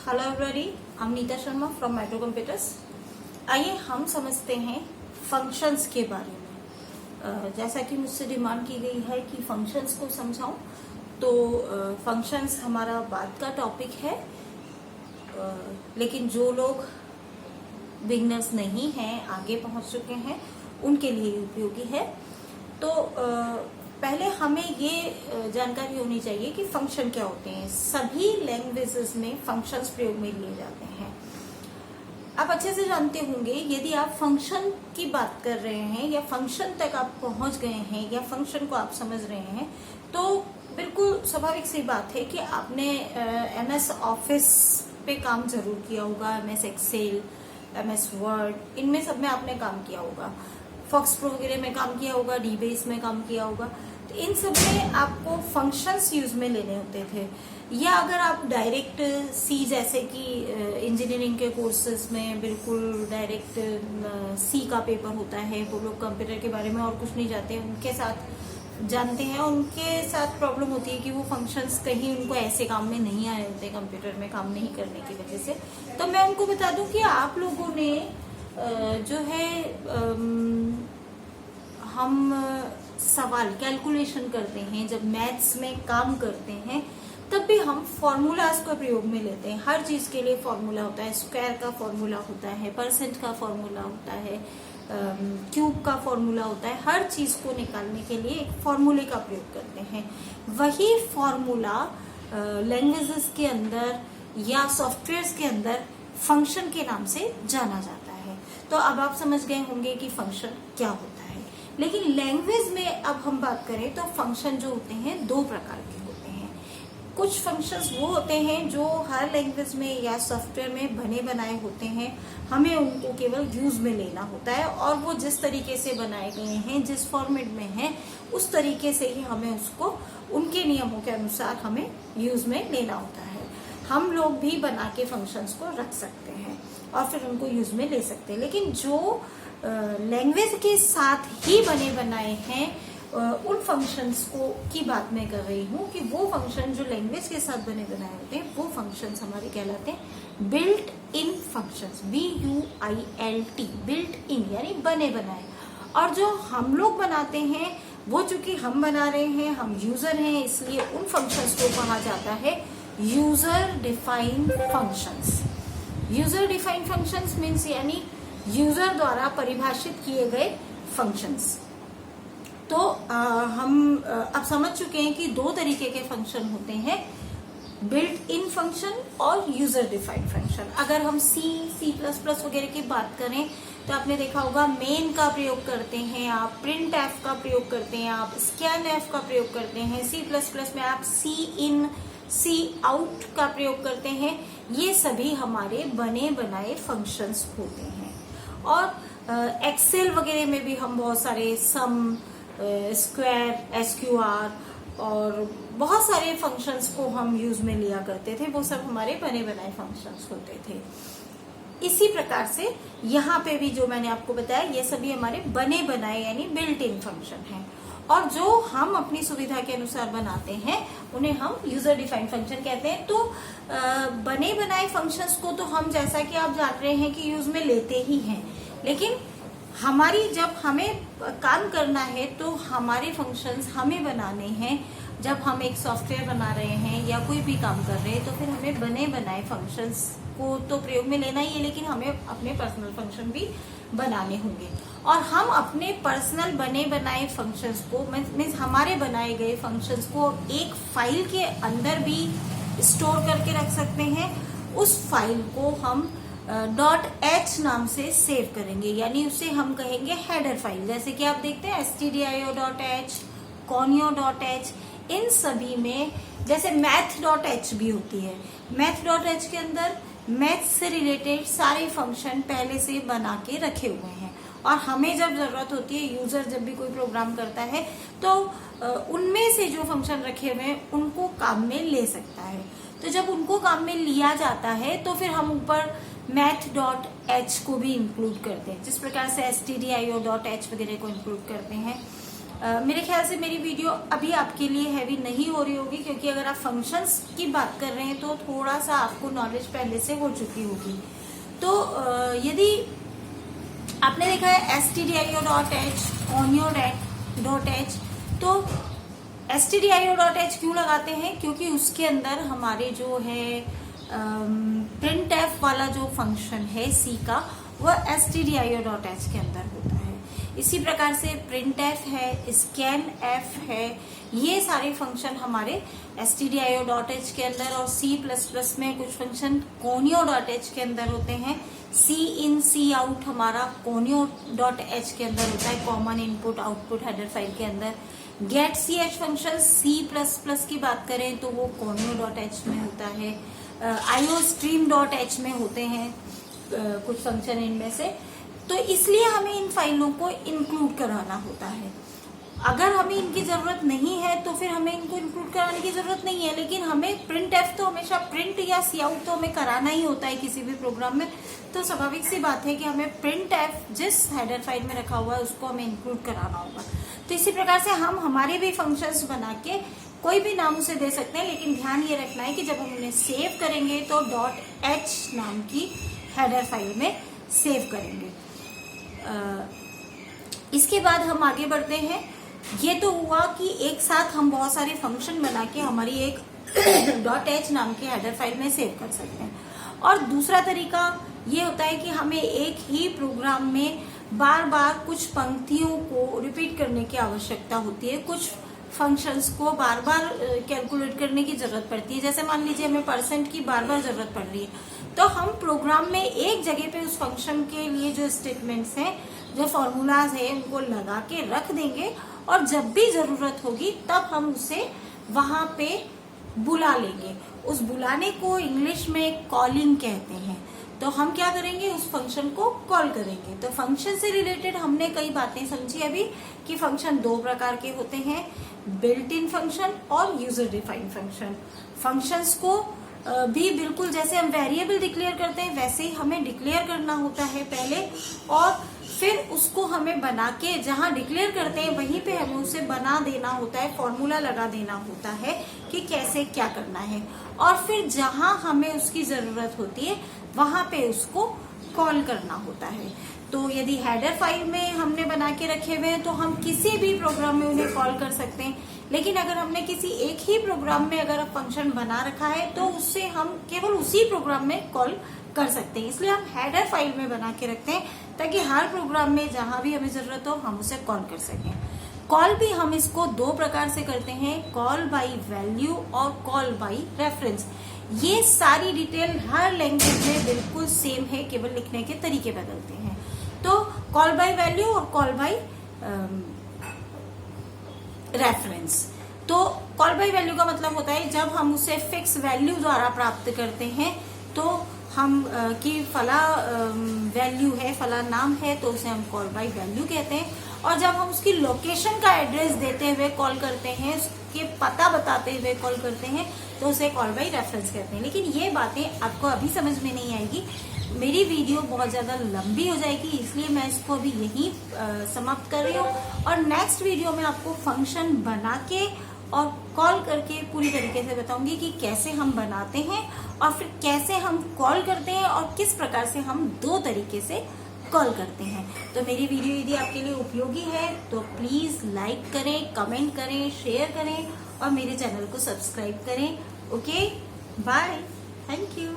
Hello everybody, I am Neeta Sharma from metro computers. आइए हम समझते हैं फंक्शंस के बारे में। जैसा कि मुझसे डिमांड की गई है कि फंक्शंस को समझाऊं, तो फंक्शंस हमारा बाद का टॉपिक है। लेकिन जो लोग बिगनर्स नहीं हैं, आगे पहुंच चुके हैं, उनके लिए उपयोगी है। तो पहले हमें ये जानकारी होनी चाहिए कि फंक्शन क्या होते हैं। सभी लैंग्वेजेस में फंक्शंस प्रयोग में लिए जाते हैं। आप अच्छे से जानते होंगे, यदि आप फंक्शन की बात कर रहे हैं या फंक्शन तक आप पहुंच गए हैं या फंक्शन को आप समझ रहे हैं, तो बिल्कुल स्वाभाविक सी बात है कि आपने MS ऑफिस पे काम जरूर किया होगा, MS एक्सेल, MS वर्ड, इनमें सब में आपने काम किया होगा। फॉक्स प्रो वगैरह में काम किया होगा, डीबेस में काम किया होगा। तो इन सब में आपको फंक्शंस यूज में लेने होते थे। या अगर आप डायरेक्ट सी, जैसे कि इंजीनियरिंग के कोर्सेज में बिल्कुल डायरेक्ट सी का पेपर होता है, वो लोग कंप्यूटर के बारे में और कुछ नहीं जानते, उनके साथ जानते हैं, उनके साथ प्रॉब्लम होती है कि वो फंक्शंस कहीं उनको ऐसे काम में नहीं आए होते, कंप्यूटर में काम नहीं करने की वजह से। तो मैं उनको बता दूं कि आप लोगों ने जो है हम सवाल कैलकुलेशन करते हैं, जब मैथ्स में काम करते हैं, तब भी हम फॉर्मूलाज का प्रयोग में लेते हैं। हर चीज के लिए फॉर्मूला होता है। स्क्वायर का फॉर्मूला होता है, परसेंट का फॉर्मूला होता है, क्यूब का फॉर्मूला होता है। हर चीज को निकालने के लिए एक फॉर्मूले का प्रयोग करते हैं। वही फॉर्मूला लैंग्वेजेस के अंदर या सॉफ्टवेयर के अंदर फंक्शन के नाम से जाना जाता है। तो अब आप समझ गए होंगे कि फंक्शन क्या होता है। लेकिन लैंग्वेज में अब हम बात करें तो फंक्शन जो होते हैं दो प्रकार के होते हैं। कुछ फंक्शंस वो होते हैं जो हर लैंग्वेज में या सॉफ्टवेयर में बने बनाए होते हैं, हमें उनको केवल यूज में लेना होता है, और वो जिस तरीके से बनाए गए हैं, जिस फॉर्मेट में है, उस तरीके से ही हमें उसको उनके नियमों के अनुसार हमें यूज में लेना होता है। हम लोग भी बना के फंक्शंस को रख सकते हैं और फिर उनको यूज में ले सकते हैं। लेकिन जो लैंग्वेज के साथ ही बने बनाए हैं, उन फंक्शंस को की बात मैं कर रही हूँ कि वो फंक्शन जो लैंग्वेज के साथ बने बनाए होते हैं, वो फंक्शंस हमारे कहलाते हैं built in functions. BUILT, built in यानी बने बनाए। और जो हम लोग बनाते हैं, वो चूंकि हम बना रहे हैं, हम यूजर हैं, इसलिए उन फंक्शंस को कहा जाता है user defined functions. User defined functions means यानी यूजर द्वारा परिभाषित किए गए फंक्शंस। तो हम अब समझ चुके हैं कि दो तरीके के फंक्शन होते हैं, बिल्ट इन फंक्शन और यूजर डिफाइंड फंक्शन। अगर हम C++ वगैरह की बात करें तो आपने देखा होगा मेन का प्रयोग करते हैं आप, प्रिंट एफ का प्रयोग करते हैं आप, स्कैन एफ का प्रयोग करते हैं। C++ में आप Cin, Cout का प्रयोग करते हैं। ये सभी हमारे बने बनाए फंक्शंस होते हैं। और एक्सेल वगैरह में भी हम बहुत सारे सम, स्क्वायर, SQR और बहुत सारे फंक्शंस को हम यूज में लिया करते थे। वो सब हमारे बने बनाए फंक्शंस होते थे। इसी प्रकार से यहाँ पे भी जो मैंने आपको बताया, ये सभी हमारे बने बनाए यानी बिल्ट इन फंक्शन हैं। और जो हम अपनी सुविधा के अनुसार बनाते हैं, उन्हें हम यूजर डिफाइंड फंक्शन कहते हैं। तो बने बनाए फंक्शंस को तो हम, जैसा कि आप जान रहे हैं, कि यूज में लेते ही हैं। लेकिन हमारी जब हमें काम करना है तो हमारे फंक्शंस हमें बनाने हैं। जब हम एक सॉफ्टवेयर बना रहे हैं या कोई भी काम कर रहे हैं, तो फिर हमें बने बनाए फंक्शंस को तो प्रयोग में लेना ही है, लेकिन हमें अपने पर्सनल फंक्शन भी बनाने होंगे। और हम अपने पर्सनल बने बनाए फंक्शंस को, मीन्स हमारे बनाए गए फंक्शंस को एक फाइल के अंदर भी स्टोर करके रख सकते हैं। उस फाइल को हम .h नाम से सेव करेंगे, यानी उसे हम कहेंगे हेडर फाइल। जैसे कि आप देखते हैं stdio.h, conio.h, इन सभी में जैसे math.h भी होती है। math.h के अंदर मैथ से रिलेटेड सारे फंक्शन पहले से बना के रखे हुए हैं, और हमें जब जरूरत होती है, यूजर जब भी कोई प्रोग्राम करता है, तो उनमें से जो फंक्शन रखे हुए हैं उनको काम में ले सकता है। तो जब उनको काम में लिया जाता है, तो फिर हम ऊपर math.h को भी इंक्लूड करते हैं, जिस प्रकार से stdio.h वगैरह को इंक्लूड करते हैं। मेरे ख्याल से मेरी वीडियो अभी आपके लिए हैवी नहीं हो रही होगी, क्योंकि अगर आप फंक्शंस की बात कर रहे हैं तो थोड़ा सा आपको नॉलेज पहले से हो चुकी होगी। तो यदि आपने देखा है stdio.h, onio.h, तो stdio.h क्यों लगाते हैं? क्योंकि उसके अंदर हमारे जो है प्रिंट एफ वाला जो फंक्शन है सी का, वह stdio.h के अंदर होता है। इसी प्रकार से प्रिंट एफ है, स्कैन एफ है, ये सारे फंक्शन हमारे stdio.h के अंदर, और C++ में कुछ फंक्शन conio.h के अंदर होते हैं। सी इन सी आउट हमारा conio.h के अंदर होता है, common input output header file के अंदर। गेट ch फंक्शन C++ की बात करें तो वो conio.h में होता है। iostream.h में होते हैं कुछ फंक्शन इनमें से। तो इसलिए हमें इन फाइलों को इंक्लूड कराना होता है। अगर हमें इनकी जरूरत नहीं है तो फिर हमें इनको इंक्लूड कराने की जरूरत नहीं है, लेकिन हमें प्रिंट एफ तो हमेशा प्रिंट या सी आउट तो हमें कराना ही होता है किसी भी प्रोग्राम में। तो स्वाभाविक सी बात है कि हमें प्रिंट एफ जिस हेडर फाइल में रखा हुआ है उसको हमें इंक्लूड कराना होगा। तो इसी प्रकार से हम हमारे भी फंक्शंस बना के कोई भी नाम उसे दे सकते हैं, लेकिन ध्यान ये रखना है कि जब हम उन्हें सेव करेंगे तो .h नाम की हेडर फाइल में सेव करेंगे। इसके बाद हम आगे बढ़ते हैं। ये तो हुआ कि एक साथ हम बहुत सारे फंक्शन बना के हमारी एक .h नाम की हेडर फाइल में सेव कर सकते हैं। और दूसरा तरीका ये होता है कि हमें एक ही प्रोग्राम में बार बार कुछ पंक्तियों को रिपीट करने की आवश्यकता होती है, कुछ फंक्शंस को बार बार कैलकुलेट करने की जरूरत पड़ती है। जैसे मान लीजिए हमें % की बार बार जरूरत पड़ रही है, तो हम प्रोग्राम में एक जगह पे उस फंक्शन के लिए जो स्टेटमेंट्स हैं, जो फॉर्मूलाज है, उनको लगा के रख देंगे, और जब भी जरूरत होगी तब हम उसे वहां पे बुला लेंगे। उस बुलाने को इंग्लिश में कॉलिंग कहते हैं। तो हम क्या करेंगे, उस फंक्शन को कॉल करेंगे। तो फंक्शन से रिलेटेड हमने कई बातें समझी अभी कि फंक्शन दो प्रकार के होते हैं, बिल्ट इन फंक्शन और यूजर डिफाइंड फंक्शन। फंक्शंस को भी बिल्कुल जैसे हम वेरिएबल डिक्लेयर करते हैं वैसे ही हमें डिक्लेयर करना होता है पहले, और फिर उसको हमें बना के जहां डिक्लेयर करते हैं वहीं पे हमें उसे बना देना होता है, फॉर्मूला लगा देना होता है कि कैसे क्या करना है, और फिर जहां हमें उसकी जरूरत होती है वहां पे उसको कॉल करना होता है। तो यदि हेडर फाइल में हमने बना के रखे हुए हैं तो हम किसी भी प्रोग्राम में उन्हें कॉल कर सकते हैं, लेकिन अगर हमने किसी एक ही प्रोग्राम में अगर फंक्शन बना रखा है तो उससे हम केवल उसी प्रोग्राम में कॉल कर सकते हैं। इसलिए हम हेडर फाइल में बना के रखते हैं ताकि हर प्रोग्राम में जहां भी हमें जरूरत हो हम उसे कॉल कर सकें। कॉल भी हम इसको दो प्रकार से करते हैं, कॉल बाई वैल्यू और कॉल बाई रेफरेंस। ये सारी डिटेल हर लैंग्वेज में बिल्कुल सेम है, केवल लिखने के तरीके बदलते हैं। तो कॉल बाय वैल्यू और कॉल बाय रेफरेंस। तो कॉल बाय वैल्यू का मतलब होता है जब हम उसे फिक्स वैल्यू द्वारा प्राप्त करते हैं तो हम कि फला वैल्यू है, फला नाम है, तो उसे हम कॉल बाय वैल्यू कहते हैं। और जब हम उसकी लोकेशन का एड्रेस देते हुए कॉल करते हैं, उसके पता बताते हुए कॉल करते हैं, तो उसे कॉल बाय रेफरेंस कहते हैं। लेकिन ये बातें आपको अभी समझ में नहीं आएगी, मेरी वीडियो बहुत ज्यादा लंबी हो जाएगी, इसलिए मैं इसको अभी यहीं समाप्त कर रही हूँ। और नेक्स्ट वीडियो में आपको फंक्शन बना के और कॉल करके पूरी तरीके से बताऊंगी कि कैसे हम बनाते हैं और फिर कैसे हम कॉल करते हैं और किस प्रकार से हम दो तरीके से कॉल करते हैं। तो मेरी वीडियो यदि आपके लिए उपयोगी है तो प्लीज लाइक करें, कमेंट करें, शेयर करें और मेरे चैनल को सब्सक्राइब करें। Okay, bye, thank you.